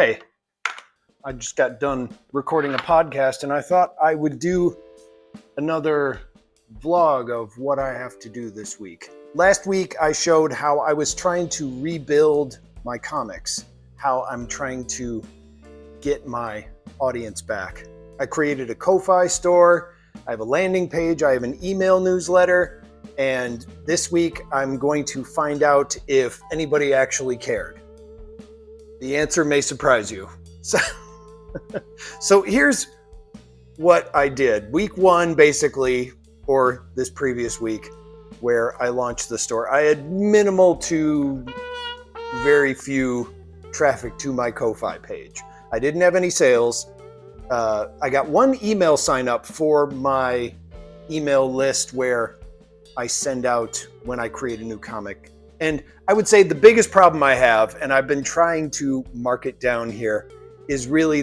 Hey, I just got done recording a podcast and I thought I would do another vlog of what I have to do this week. Last week I showed how I was trying to rebuild my comics, how I'm trying to get my audience back. I created a Ko-Fi store, I have a landing page, I have an email newsletter, and this week I'm going to find out if anybody actually cared. The answer may surprise you. So here's what I did. Week one, basically, or this previous week, where I launched the store, I had minimal to very few traffic to my Ko-Fi page. I didn't have any sales. I got one email sign up for my email list where I send out when I create a new comic. And I would say the biggest problem I have, and I've been trying to mark it down here, is really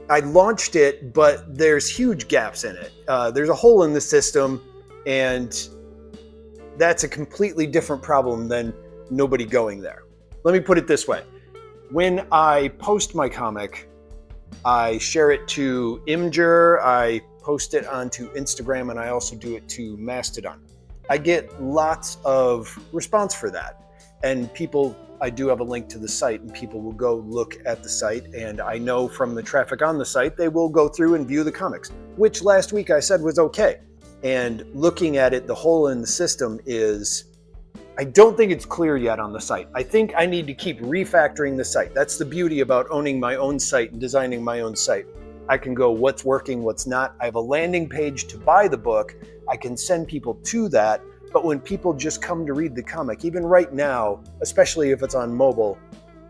I launched it, but there's huge gaps in it. There's a hole in the system, and that's a completely different problem than nobody going there. Let me put it this way. When I post my comic, I share it to Imgur, I post it onto Instagram, and I also do it to Mastodon. I get lots of response for that. And I do have a link to the site, and people will go look at the site. And I know from the traffic on the site, they will go through and view the comics, which last week I said was okay. And looking at it, the hole in the system is, I don't think it's clear yet on the site. I think I need to keep refactoring the site. That's the beauty about owning my own site and designing my own site. I can go what's working, what's not. I have a landing page to buy the book. I can send people to that. But when people just come to read the comic, even right now, especially if it's on mobile,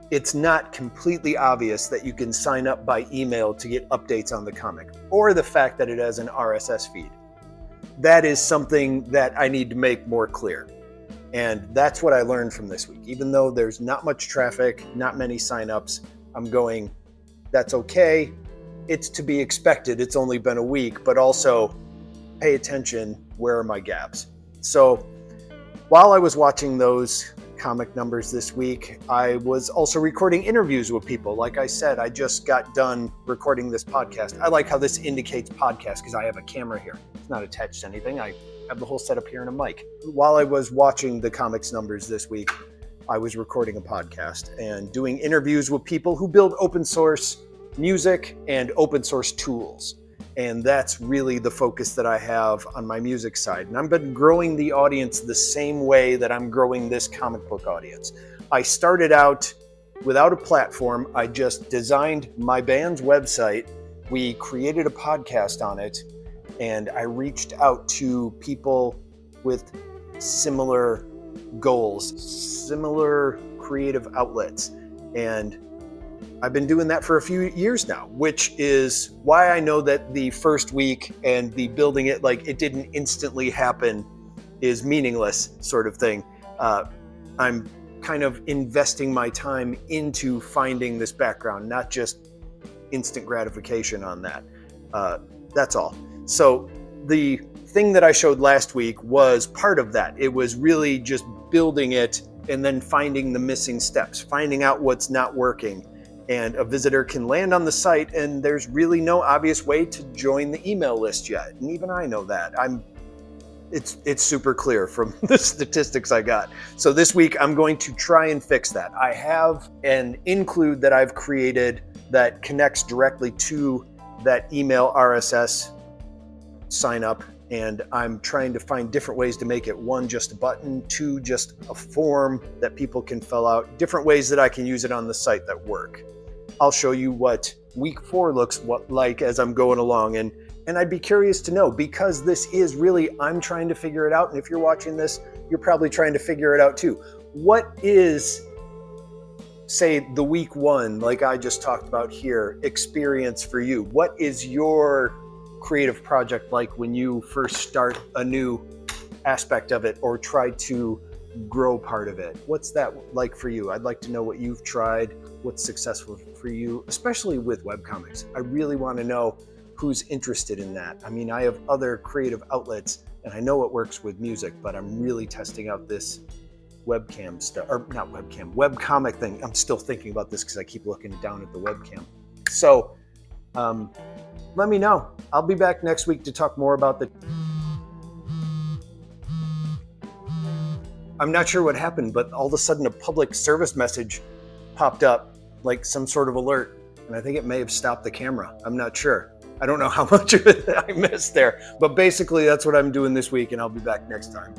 it's not completely obvious that you can sign up by email to get updates on the comic, or the fact that it has an RSS feed. That is something that I need to make more clear. And that's what I learned from this week. Even though there's not much traffic, not many signups, I'm going, that's okay. It's to be expected. It's only been a week, but also pay attention. Where are my gaps? So while I was watching those comic numbers this week, I was also recording interviews with people. Like I said, I just got done recording this podcast. I like how this indicates podcast because I have a camera here. It's not attached to anything. I have the whole setup here and a mic. While I was watching the comics numbers this week, I was recording a podcast and doing interviews with people who build open source music and open source tools. And that's really the focus that I have on my music side. And I've been growing the audience the same way that I'm growing this comic book audience. I started out without a platform. I just designed my band's website. We created a podcast on it. And I reached out to people with similar goals, similar creative outlets. And I've been doing that for a few years now, which is why I know that the first week and the building it like it didn't instantly happen is meaningless sort of thing. I'm kind of investing my time into finding this background, not just instant gratification on that. That's all. So the thing that I showed last week was part of that. It was really just building it and then finding the missing steps, finding out what's not working. And a visitor can land on the site and there's really no obvious way to join the email list yet. And even I know that. It's super clear from the statistics I got. So this week I'm going to try and fix that. I have an include that I've created that connects directly to that email RSS sign up. And I'm trying to find different ways to make it, one, just a button, two, just a form that people can fill out, different ways that I can use it on the site that work. I'll show you what week 4 looks like as I'm going along. And I'd be curious to know, because this is really, I'm trying to figure it out. And if you're watching this, you're probably trying to figure it out too. What is, say, the week 1, like I just talked about here, experience for you? What is your creative project like when you first start a new aspect of it or try to grow part of it? What's that like for you? I'd like to know what you've tried, what's successful for you, especially with webcomics. I really want to know who's interested in that. I mean, I have other creative outlets and I know it works with music, but I'm really testing out this webcam stuff, or not webcam, webcomic thing. I'm still thinking about this because I keep looking down at the webcam. So let me know. I'll be back next week to talk more about the... I'm not sure what happened, but all of a sudden a public service message popped up, like some sort of alert. And I think it may have stopped the camera. I'm not sure. I don't know how much of it I missed there. But basically, that's what I'm doing this week, and I'll be back next time.